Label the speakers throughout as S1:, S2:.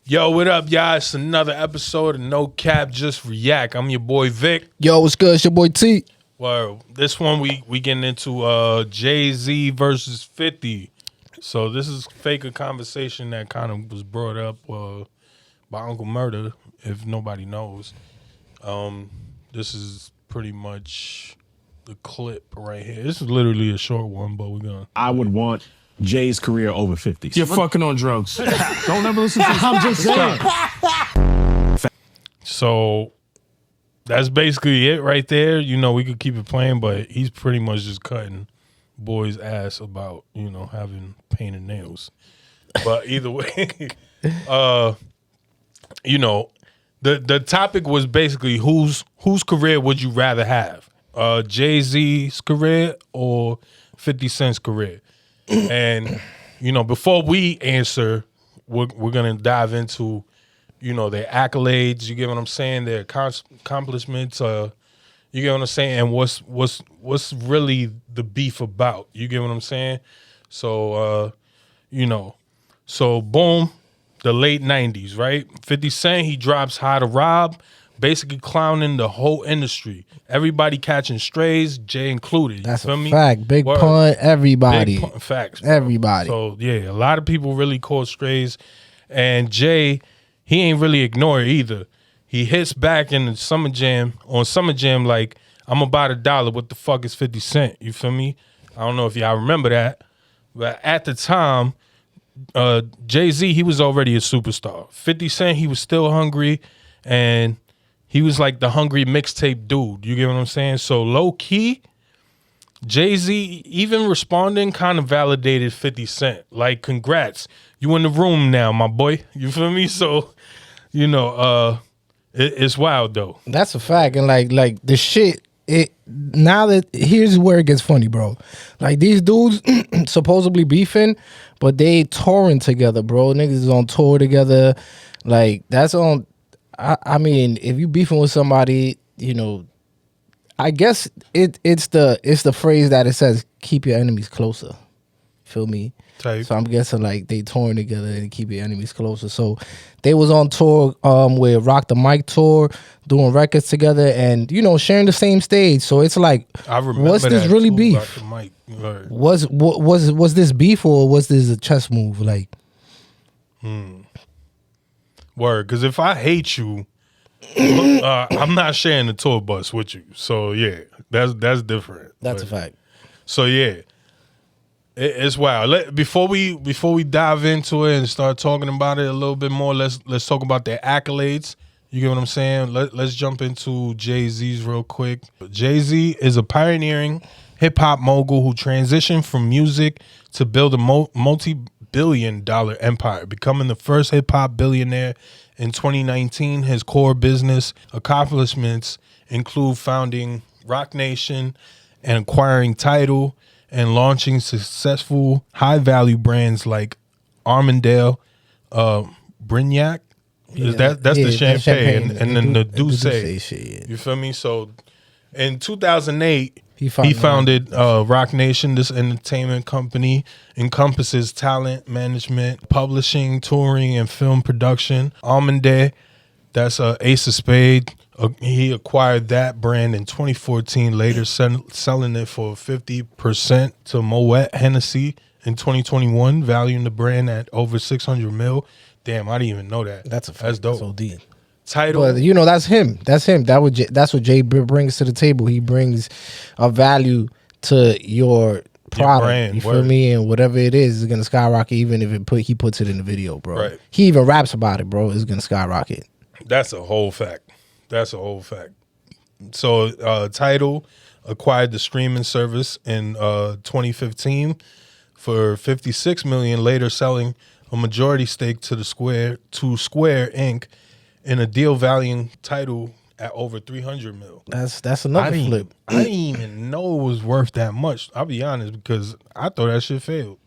S1: Yo, what up, y'all? It's another episode of No Cap, Just React. I'm your boy Vic.
S2: Yo, what's good? It's your boy T.
S1: Well, this one we getting into Jay-Z versus 50. So this is fake a conversation that kind of was brought up by Uncle Murder, if nobody knows. This is pretty much the clip right here. This is literally a short one, but we're gonna.
S3: I would want Jay's career over 50's.
S4: You're fucking on drugs. Don't ever listen to this. I'm just saying.
S1: So that's basically it right there. You know, we could keep it playing, but he's pretty much just cutting boys' ass about, you know, having painted nails. But either way, you know, the topic was basically whose career would you rather have? Jay-Z's career or 50 Cent's career? And, you know, before we answer, we're going to dive into, you know, their accolades, you get what I'm saying, their accomplishments, you get what I'm saying, and what's really the beef about, you get what I'm saying? So, you know, so boom, the late 90s, right? 50 Cent, he drops How to Rob, basically clowning the whole industry. Everybody catching strays, Jay included.
S2: That's
S1: feel
S2: a
S1: me?
S2: fact. Big
S1: Word.
S2: pun, everybody.
S1: Big facts. Bro.
S2: Everybody.
S1: So yeah, a lot of people really caught strays, and Jay, he ain't really ignore it either. He hits back in the Summer Jam like, I'm about $1. What the fuck is 50 Cent? You feel me? I don't know if y'all remember that, but at the time, Jay-Z, he was already a superstar. 50 Cent, he was still hungry, and he was like the hungry mixtape dude. You get what I'm saying? So low key, Jay-Z even responding kind of validated 50 Cent. Like, congrats, you in the room now, my boy. You feel me? So, you know, it's wild though.
S2: That's a fact. And like the shit, now that here's where it gets funny, bro. Like these dudes supposedly beefing, but they touring together, bro. Niggas is on tour together. Like that's on. I mean, if you beefing with somebody, you know, I guess it's the phrase that it says keep your enemies closer. Feel me?
S1: Type.
S2: So I'm guessing like they touring together and keep your enemies closer. So they was on tour with Rock the Mic tour, doing records together, and you know sharing the same stage. So it's like,
S1: I remember
S2: was this
S1: that
S2: really
S1: too,
S2: beef?
S1: Rock the Mic. Right.
S2: Was this beef or was this a chess move? Like,
S1: Word, because if I hate you, I'm not sharing the tour bus with you. So yeah, that's different.
S2: that's
S1: But-
S2: a fact.
S1: So yeah, it's wild. Before we dive into it and start talking about it a little bit more, let's talk about their accolades. You get what I'm saying? Let's jump into Jay-Z's real quick. Jay-Z is a pioneering hip-hop mogul who transitioned from music to build a multi-billion-dollar empire, becoming the first hip-hop billionaire in 2019. His core business accomplishments include founding Roc Nation and acquiring Tidal and launching successful high-value brands like Armandale, Brignac. That's the champagne, and then the Douce.
S2: Shit, yeah.
S1: You feel me? So in 2008, he
S2: founded
S1: founded Roc Nation. This entertainment company encompasses talent management, publishing, touring, and film production. Armandale, that's Ace of Spades. He acquired that brand in 2014, later selling it for 50% to Moet Hennessy in 2021, valuing the brand at over 600 mil. Damn, I didn't even know that.
S2: That's a fact.
S1: That's dope.
S2: That's OD.
S1: Tidal.
S2: But you know, that's him. That's him. That's what Jay brings to the table. He brings a value to your product.
S1: brand,
S2: you feel
S1: word.
S2: me? And whatever it is gonna skyrocket. Even if he puts it in the video, bro.
S1: Right.
S2: He even raps about it, bro. It's gonna skyrocket.
S1: That's a whole fact. So Tidal acquired the streaming service in 2015 for $56 million, later selling a majority stake to Square Inc. in a deal valuing Tidal at over $300 million.
S2: That's another flip.
S1: I didn't even know it was worth that much. I'll be honest, because I thought that shit failed.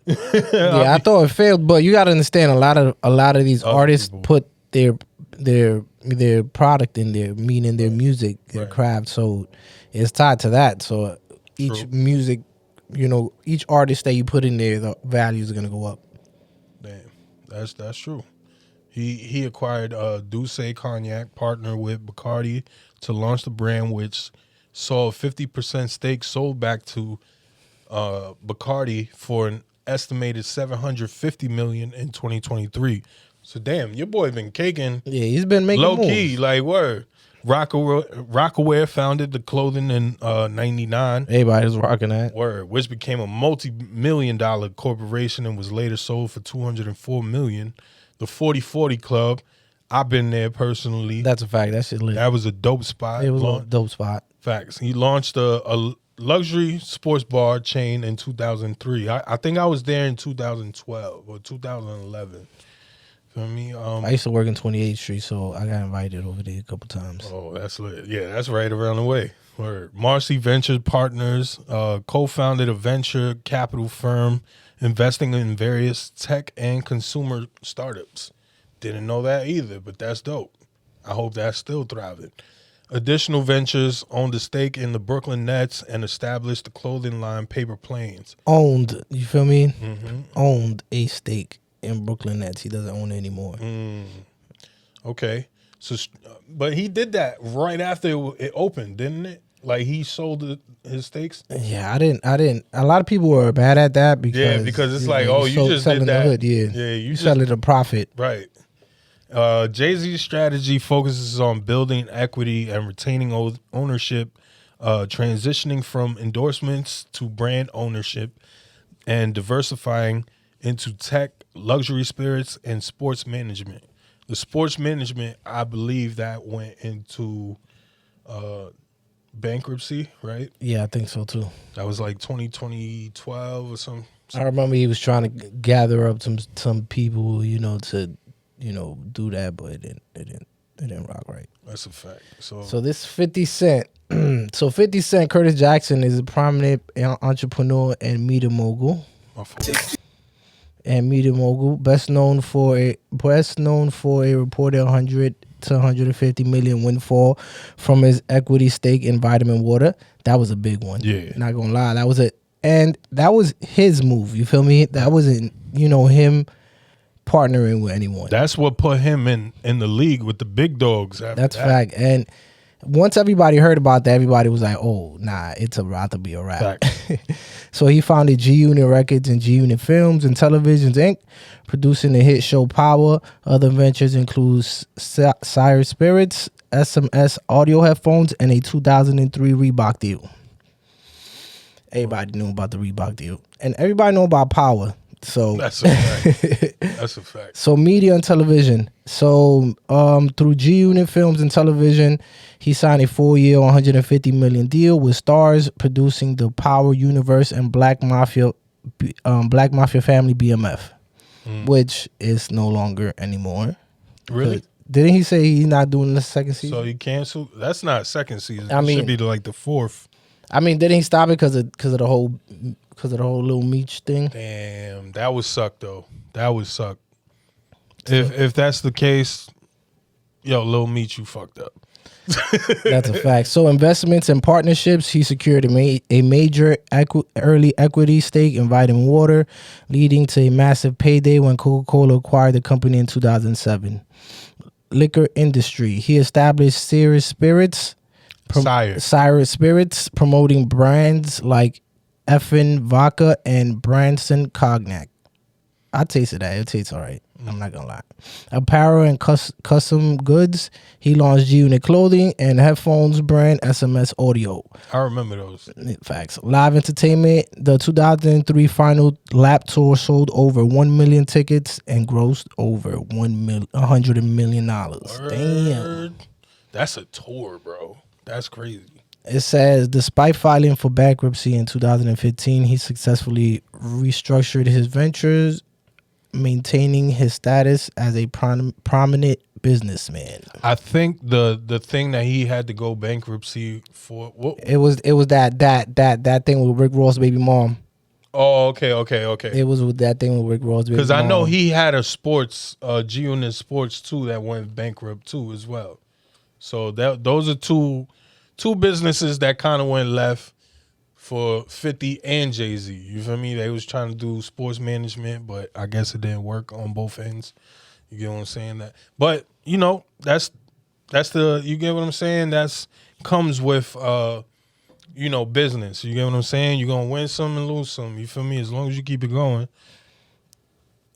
S2: Yeah, I thought it failed, but you gotta understand a lot of these artists
S1: people.
S2: put their product in there, meaning their music, their craft. So it's tied to that. So each music, you know, each artist that you put in there, the value is gonna go up.
S1: Damn, that's true. He acquired Douce Cognac, partnered with Bacardi to launch the brand, which saw a 50% stake sold back to Bacardi for an estimated $750 million in 2023. So damn, your boy been caking.
S2: Yeah, he's been making
S1: low
S2: moves.
S1: key, like word. Rockaware founded the clothing in 99.
S2: Everybody's rocking that.
S1: Word, which became a multi-million-dollar corporation and was later sold for $204 million. The 40/40 Club, I've been there personally.
S2: That's a fact. That shit lit.
S1: That was a dope spot.
S2: It was a dope spot.
S1: Facts. He launched a luxury sports bar chain in 2003. I think I was there in 2012 or 2011. Feel me?
S2: I used to work in 28th Street, so I got invited over there a couple times.
S1: Oh, that's lit. Yeah, that's right around the way. Word. Marcy Venture Partners co-founded a venture capital firm investing in various tech and consumer startups. Didn't know that either, but that's dope. I hope that's still thriving. Additional Ventures owned a stake in the Brooklyn Nets and established the clothing line Paper Planes.
S2: Owned, you feel me? Mm-hmm. Owned a stake in Brooklyn Nets. He doesn't own it anymore.
S1: Okay. So, but he did that right after it opened, didn't it? Like he sold his stakes.
S2: Yeah, I didn't. A lot of people were bad at that because
S1: it's like, oh, you just did that.
S2: The hood, yeah, you sell it a profit,
S1: right? Jay-Z's strategy focuses on building equity and retaining ownership, transitioning from endorsements to brand ownership, and diversifying into tech, luxury spirits, and sports management. The sports management, I believe, that went into bankruptcy, right?
S2: Yeah, I think so too.
S1: That was like 2012 or something.
S2: I remember he was trying to gather up some people, to do that, but it didn't rock right.
S1: That's a fact.
S2: So this 50 Cent. So 50 Cent, Curtis Jackson is a prominent entrepreneur and media mogul. Best known for a reported 100 to 150 million windfall from his equity stake in Vitamin Water. That was a big one.
S1: Yeah.
S2: Not gonna lie. And that was his move. You feel me? That wasn't, him partnering with anyone.
S1: That's what put him in the league with the big dogs.
S2: That's fact. And once everybody heard about that, everybody was like, oh, nah, it's about to be a wrap. So he founded G Unit Records and G Unit Films and Televisions, Inc., producing the hit show Power. Other ventures include Sire Spirits, SMS audio headphones, and a 2003 Reebok deal. Everybody knew about the Reebok deal. And everybody knew about Power. So
S1: that's a fact. That's a fact.
S2: So media and television. So through G Unit Films and Television, he signed a 4-year, $150 million deal with Stars, producing the Power Universe and Black Mafia Family BMF, which is no longer anymore.
S1: Really?
S2: Didn't he say he's not doing the second season?
S1: So he canceled? That's not second season.
S2: I mean,
S1: it should be like the fourth.
S2: I mean, didn't he stop it because of the whole Lil Meech thing?
S1: Damn, that would suck though. That would suck. If that's the case, yo, Lil Meech, you fucked up.
S2: That's a fact. So investments and partnerships, he secured a major early equity stake in Vitamin Water, leading to a massive payday when Coca-Cola acquired the company in 2007. Liquor industry, he established Sire Spirits, promoting brands like Effin Vodka and Branson Cognac. I tasted that. It tastes all right. I'm not gonna lie. Apparel and custom goods. He launched G-Unit clothing and headphones brand SMS Audio.
S1: I remember those.
S2: Facts. Live entertainment. The 2003 final lap tour sold over 1 million tickets and grossed over $100 million.
S1: Word. Damn. That's a tour, bro. That's crazy.
S2: It says, despite filing for bankruptcy in 2015, he successfully restructured his ventures, maintaining his status as a prominent businessman.
S1: I think the thing that he had to go bankruptcy for,
S2: it was that thing with Rick Ross' baby mom.
S1: Oh, okay.
S2: It was with that thing with Rick Ross' baby mom.
S1: Because I know he had a sports, G-Unit Sports too, that went bankrupt too as well. So those are two businesses that kind of went left for 50 and Jay-Z. You feel me? They was trying to do sports management, but I guess it didn't work on both ends. You get what I'm saying? But you know, that's the, you get what I'm saying? That's comes with you know, business. You get what I'm saying? You're gonna win some and lose some. You feel me? As long as you keep it going,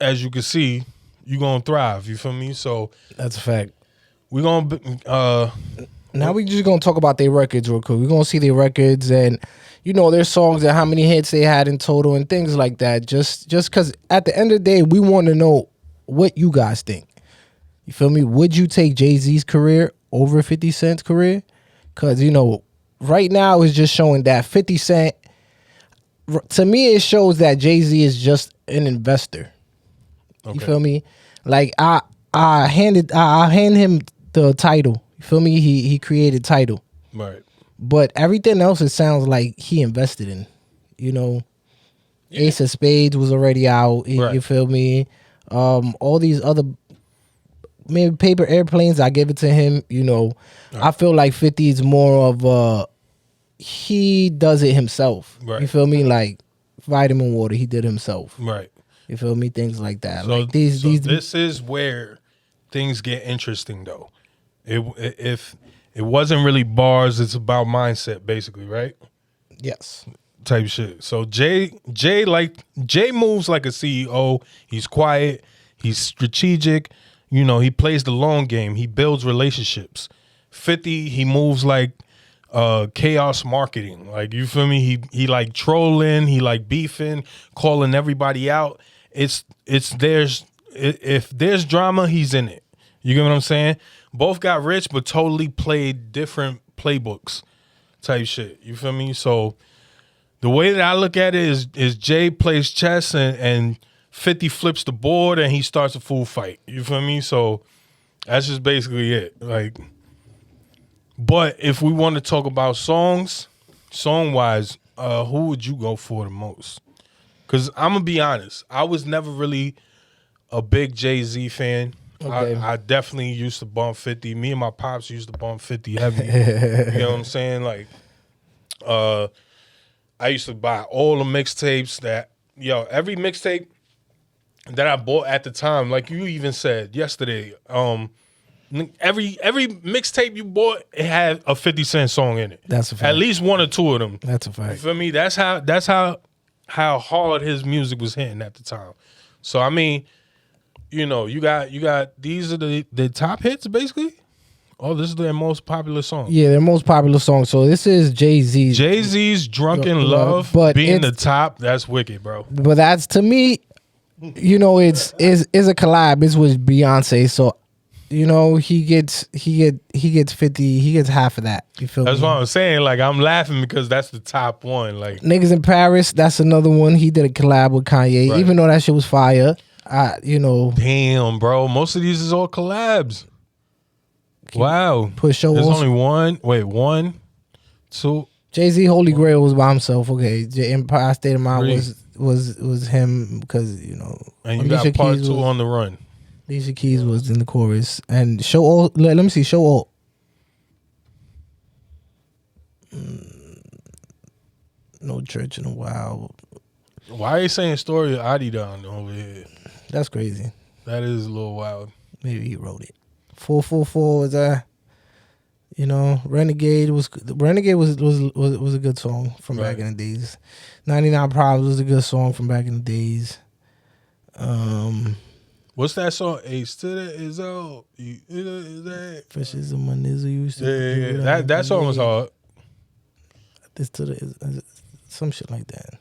S1: as you can see, you're gonna thrive. You feel me? So
S2: That's a fact.
S1: we're gonna
S2: Now we just gonna talk about their records real quick. We're gonna see their records and you know their songs and how many hits they had in total and things like that. Just because at the end of the day, we want to know what you guys think. You feel me? Would you take Jay-Z's career over 50 Cent's career? Because you know, right now it's just showing that 50 Cent. To me, it shows that Jay-Z is just an investor.
S1: okay.
S2: You feel me? Like I hand him the title. You feel me? He created title.
S1: Right.
S2: But everything else, it sounds like he invested in. You know, Ace of Spades was already out.
S1: Right.
S2: You feel me? All these other maybe Paper Airplanes, I give it to him. You know, I feel like 50 is more of he does it himself.
S1: Right.
S2: You feel me? Like Vitamin Water, he did himself.
S1: Right.
S2: You feel me? Things like that.
S1: So,
S2: Like these.
S1: this is where things get interesting, though. If it wasn't really bars, it's about mindset, basically, right?
S2: Yes.
S1: Type shit. So Jay moves like a CEO. He's quiet. He's strategic. You know, he plays the long game. He builds relationships. 50, he moves like chaos marketing. Like, you feel me? He like trolling. He like beefing, calling everybody out. If there's drama, he's in it. You get what I'm saying? Both got rich, but totally played different playbooks type shit. You feel me? So the way that I look at it is Jay plays chess and 50 flips the board and he starts a full fight. You feel me? So that's just basically it. Like, but if we want to talk about songs, song-wise, who would you go for the most? Because I'm going to be honest, I was never really a big Jay-Z fan.
S2: Okay.
S1: I definitely used to bump 50. Me and my pops used to bump 50 heavy. You know what I'm saying? Like, I used to buy all the mixtapes every mixtape that I bought at the time, like you even said yesterday, every mixtape you bought, it had a 50 Cent song in it.
S2: That's a fact.
S1: At least one or two of them.
S2: That's a
S1: You
S2: fact.
S1: feel me? That's how hard his music was hitting at the time. So I mean, you know, you got these are the top hits basically. Oh, this is their most popular song.
S2: Yeah, their most popular song. So this is Jay-Z.
S1: Jay-Z's Drunken Love
S2: But
S1: being the
S2: it's-
S1: top, that's wicked, bro.
S2: But that's, to me, you know, it's a collab. It's with Beyonce. So, you know, he gets 50. He gets half of that. You feel
S1: That's
S2: me?
S1: what I'm saying. Like, I'm laughing because that's the top one. Like,
S2: Niggas in Paris. That's another one. He did a collab with Kanye.
S1: Right.
S2: Even though that shit was fire. You know,
S1: damn, bro. Most of these is all collabs. Wow.
S2: Put Show
S1: There's
S2: also-
S1: only one, two.
S2: Jay-Z Holy Grail was by himself. Okay, Empire State of Mind
S1: Three.
S2: was him because, you know,
S1: And you got part
S2: Keys
S1: two
S2: was,
S1: on the run.
S2: Alicia Keys was in the chorus and Show All. Let me see. Show All. No Church in a While.
S1: Why are you saying story of Adi down over here?
S2: That's crazy.
S1: That is a little wild.
S2: Maybe he wrote it. 444 was you know, Renegade was a good song from back
S1: Right.
S2: in the days. 99 Problems was a good song from back in the days.
S1: What's that song? Ace to the is out. Is that?
S2: Fishes and my niggas used to
S1: Yeah. That song was hard.
S2: This to the some shit like that.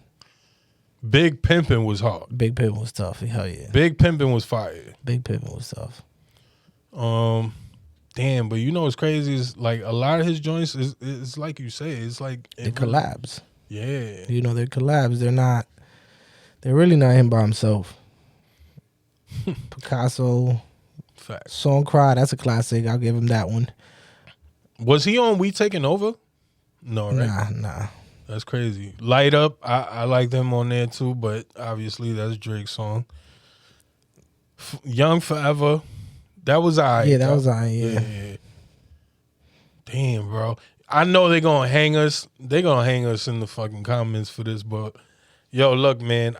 S1: Big Pimpin' was hard.
S2: Big Pimpin' was tough. Hell yeah.
S1: Big Pimpin' was fire.
S2: Big Pimpin' was tough.
S1: Damn, but you know what's crazy is like a lot of his joints is like you say, it's like
S2: They collabs.
S1: Yeah.
S2: You know, they're collabs. They're really not him by himself. Picasso,
S1: Facts.
S2: Song Cry, that's a classic. I'll give him that one.
S1: Was he on We Taking Over? No, right?
S2: Nah.
S1: That's crazy. Light Up, I like them on there too, but obviously that's Drake's song. Young Forever, that was I.
S2: Yeah, that was yeah.
S1: Damn, bro. I know they're gonna hang us. They're gonna hang us in the fucking comments for this, but yo, look, man.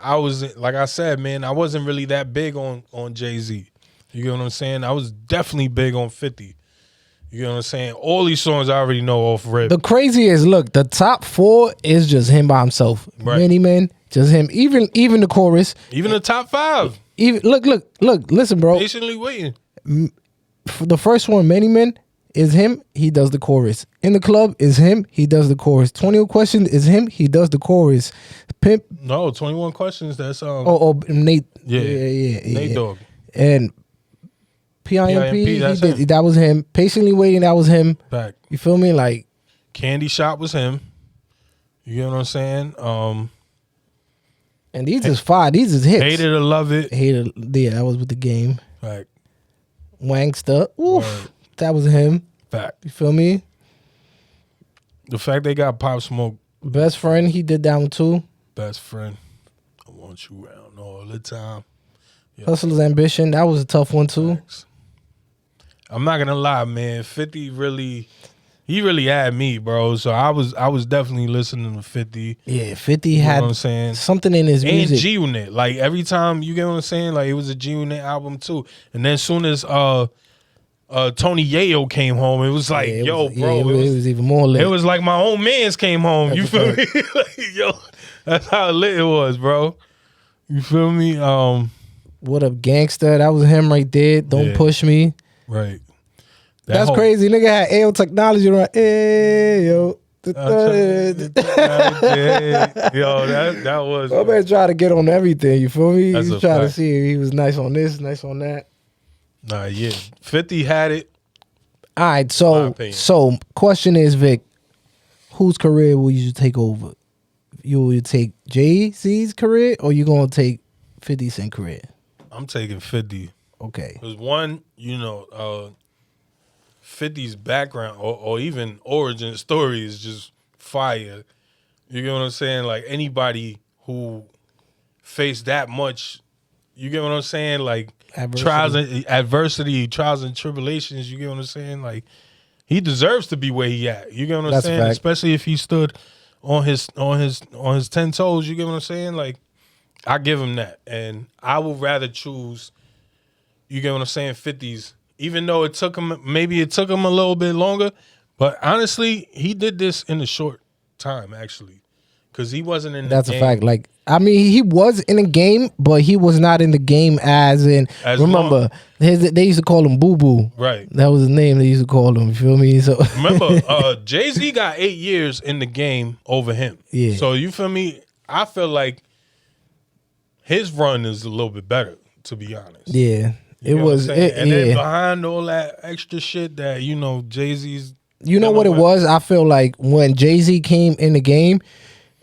S1: Like I said, man, I wasn't really that big on Jay-Z. You get what I'm saying? I was definitely big on 50. You know what I'm saying? All these songs I already know off rip.
S2: The craziest, look, the top 4 is just him by himself.
S1: Right.
S2: Many Men, just him. Even the chorus.
S1: Even the top 5.
S2: Even look. Listen, bro.
S1: Patiently waiting.
S2: For the first one, Many Men, is him. He does the chorus. In the Club is him. He does the chorus. 21 Questions is him. He does the chorus. Pimp.
S1: No, 21 Questions. That's
S2: Nate.
S1: Yeah.
S2: Nate
S1: Dogg.
S2: And PIMP,
S1: that's
S2: he did,
S1: him.
S2: that was him. Patiently Waiting, that was him.
S1: Back.
S2: You feel me? Like
S1: Candy Shop was him. You get what I'm saying?
S2: and these is fire. These is hits.
S1: Hate It or Love It.
S2: Hated. Yeah, that was with the Game.
S1: Back.
S2: Wangsta. Oof.
S1: Word.
S2: That was him.
S1: Back.
S2: You feel me?
S1: The fact they got Pop Smoke,
S2: Best Friend, he did that one too.
S1: best friend. I want you around all the time.
S2: Hustler's Ambition, that was a tough one too.
S1: Facts. I'm not gonna lie, man. 50 he really had me, bro. So I was definitely listening to 50.
S2: Yeah, 50
S1: You know
S2: had
S1: what I'm saying?
S2: something in his
S1: And
S2: music.
S1: G Unit. Like every time, you get what I'm saying? Like it was a G Unit album too. And then as soon as Tony Yayo came home, it was like,
S2: Yeah, it
S1: yo,
S2: was,
S1: bro,
S2: yeah, it was even more lit.
S1: it was like my own mans came home.
S2: That's
S1: You
S2: a
S1: feel me? Like, yo, that's how lit it was, bro. You feel me?
S2: What Up Gangsta, that was him right there. Don't
S1: Yeah.
S2: Push Me.
S1: Right. That
S2: That's
S1: whole-
S2: crazy. Nigga had AO technology right. Ayo.
S1: Yo, that was.
S2: My man tried to get on everything. You feel me?
S1: That's
S2: He
S1: a
S2: was trying to
S1: fact.
S2: see if he was nice on this, nice on that.
S1: Nah, yeah. 50 had it.
S2: All right,
S1: My
S2: so
S1: opinion.
S2: question is, Vic, whose career will you take over? You will take Jay-Z's career or you gonna take 50 Cent career?
S1: I'm taking 50.
S2: Okay.
S1: Because one, 50's background or even origin story is just fire. You get what I'm saying? Like anybody who faced that much, you get what I'm saying? Like adversity, trials and tribulations, you get what I'm saying? Like he deserves to be where he at. You get what I'm
S2: That's a
S1: saying?
S2: fact.
S1: Especially if he stood on his 10 toes, you get what I'm saying? Like I give him that. And I would rather choose, you get what I'm saying, 50's. Even though it took him a little bit longer, but honestly, he did this in a short time, actually, because he wasn't in the
S2: That's
S1: game.
S2: a fact. Like, I mean, he was in the game, but he was not in the game as in.
S1: As
S2: remember, they used to call him Boo Boo.
S1: Right.
S2: That was his name. They used to call him. You feel me? So
S1: Remember, Jay-Z got 8 years in the game over him.
S2: Yeah.
S1: So you feel me? I feel like his run is a little bit better, to be honest.
S2: yeah,
S1: You
S2: it
S1: know what I'm
S2: was.
S1: saying? And
S2: yeah.
S1: then behind all that extra shit that, Jay-Z's.
S2: You know what it was? I feel like when Jay-Z came in the game,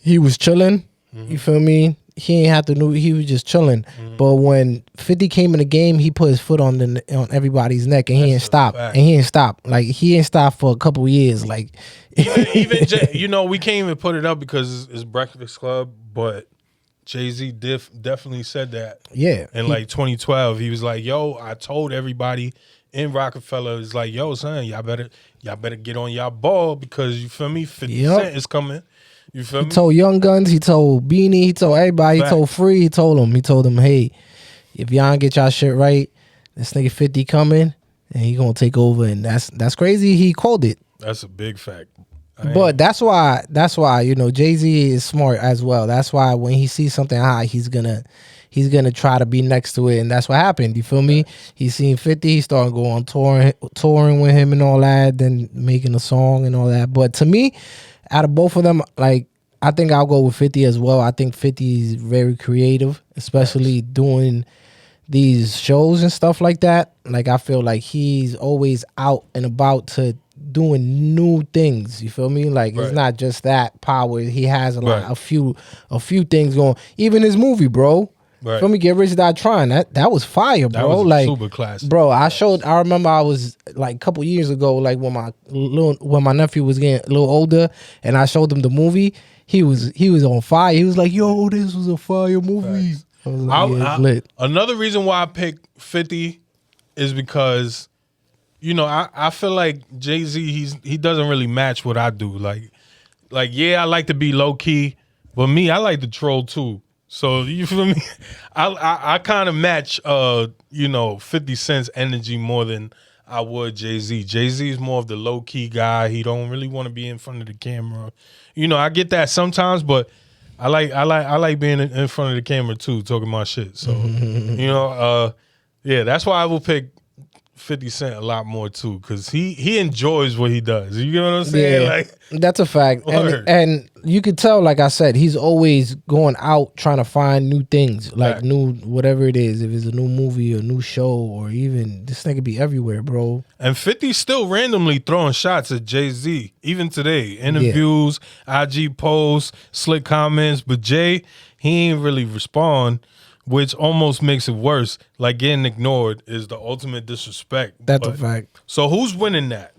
S2: he was chilling.
S1: Mm-hmm.
S2: You feel me? He ain't have to know. He was just chilling.
S1: Mm-hmm.
S2: But when 50 came in the game, he put his foot on everybody's neck, and he ain't
S1: a
S2: stop.
S1: fact.
S2: And he ain't stop. Like he ain't stop for a couple years. Like
S1: Even we can't even put it up because it's Breakfast Club, but Jay-Z definitely said that.
S2: yeah,
S1: In like 2012, he was like, "Yo, I told everybody in Rockefeller, it's like, yo, son, y'all better get on y'all ball because you feel me, 50
S2: Yep.
S1: Cent is coming. You feel
S2: he
S1: me?
S2: told Young Guns, he told Beanie, he told everybody,
S1: Fact.
S2: he told Free, he told them, hey, if y'all don't get y'all shit right, this nigga 50 coming, and he gonna take over, and that's crazy. He called it.
S1: That's a big fact.
S2: But that's why Jay-Z is smart as well. That's why when he sees something high, he's gonna try to be next to it, and that's what happened. You feel me? He seen 50, he started going touring with him and all that, then making a song and all that. But to me, out of both of them, like I think I'll go with 50 as well. I think 50 is very creative, especially doing these shows and stuff like that. Like I feel like he's always out and about to doing new things. You feel me? Like it's
S1: Right.
S2: not just that power. He has
S1: Right.
S2: a few things going. Even his movie, bro.
S1: Right.
S2: Feel me? Get Rich or Die Trying. That was fire, bro.
S1: That was a
S2: like
S1: super classic.
S2: bro. I remember I was like a couple years ago, like when my nephew was getting a little older, and I showed him the movie. He was on fire. He was like, "Yo, this was a fire movie."
S1: Facts.
S2: I was like, yeah, it's lit.
S1: Another reason why I picked 50 is because, I feel like Jay-Z, he doesn't really match what I do. Like yeah, I like to be low key, but me, I like to troll too. So you feel me? I kind of match 50 Cent's energy more than I would Jay-Z. Jay-Z is more of the low key guy. He don't really want to be in front of the camera. I get that sometimes, but I like being in front of the camera too, talking my shit. So that's why I will pick 50 Cent a lot more too, because he enjoys what he does. You get what I'm saying?
S2: Yeah,
S1: like,
S2: that's a fact. And you could tell, like I said, he's always going out trying to find new things, like new whatever it is. If it's a new movie or new show, or even this nigga be everywhere, bro.
S1: And 50's still randomly throwing shots at Jay-Z, even today. Interviews, IG posts, slick comments. But Jay, he ain't really respond, which almost makes it worse. Like, getting ignored is the ultimate disrespect.
S2: That's a fact.
S1: So who's winning that?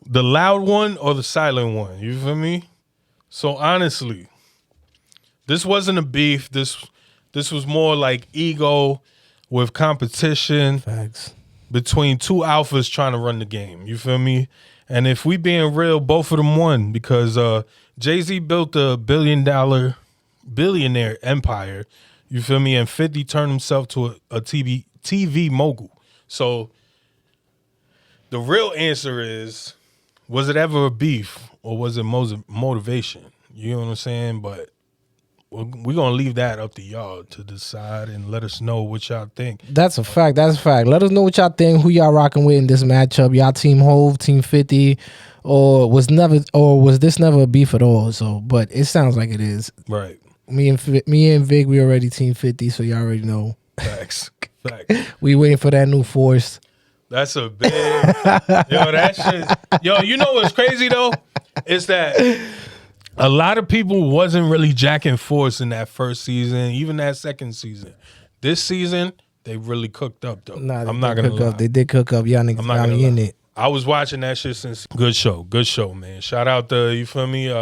S1: The loud one or the silent one? You feel me? So honestly, this wasn't a beef. This was more like ego with competition.
S2: Facts. Between
S1: two alphas trying to run the game. You feel me? And if we being real, both of them won, because Jay-Z built a billionaire empire. You feel me? And 50 turned himself to a TV mogul. So the real answer is, was it ever a beef or was it motivation? You know what I'm saying? But we're going to leave that up to y'all to decide and let us know what y'all think.
S2: That's a fact. That's a fact. Let us know what y'all think, who y'all rocking with in this matchup. Y'all Team Hov, Team 50, or was this never a beef at all? So, but it sounds like it is.
S1: Right.
S2: Me and Vic, we already Team 50, so y'all already know.
S1: Facts.
S2: We waiting for that new force.
S1: That's a big that shit. Yo, you know what's crazy though? It's that a lot of people wasn't really jacking force in that first season, even that second season. This season, they really cooked up though.
S2: Nah,
S1: I'm not gonna lie.
S2: They did cook up. Y'all niggas got me in it.
S1: I was watching that shit since. Good show, man. Shout out to, you feel me?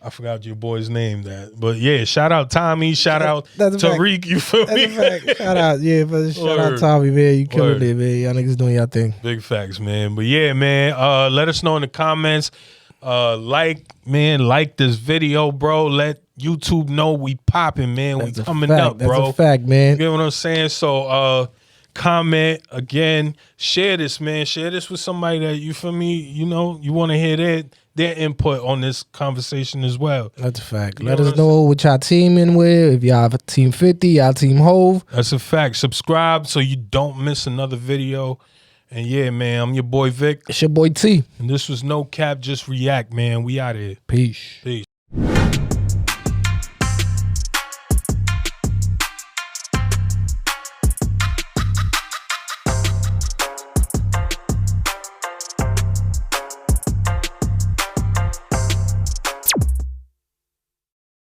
S1: I forgot your boy's name, but yeah, shout out Tommy, shout out Tariq, you feel me?
S2: That's a fact. Shout out, shout out Tommy, man. You killing it, man. Y'all niggas doing y'all thing.
S1: Big facts, man. But yeah, man, let us know in the comments. Like this video, bro. Let YouTube know we popping, man. We coming up, bro.
S2: That's a fact, man.
S1: You get what I'm saying? So comment again, share this, man. Share this with somebody that, you feel me, you want to hear their input on this conversation as well.
S2: That's a fact. Let us know what y'all teaming with. If y'all have a Team 50, y'all Team Hov.
S1: That's a fact. Subscribe so you don't miss another video. And yeah, man, I'm your boy Vic.
S2: It's your boy T.
S1: And this was No Cap, Just React, man. We out here.
S2: Peace.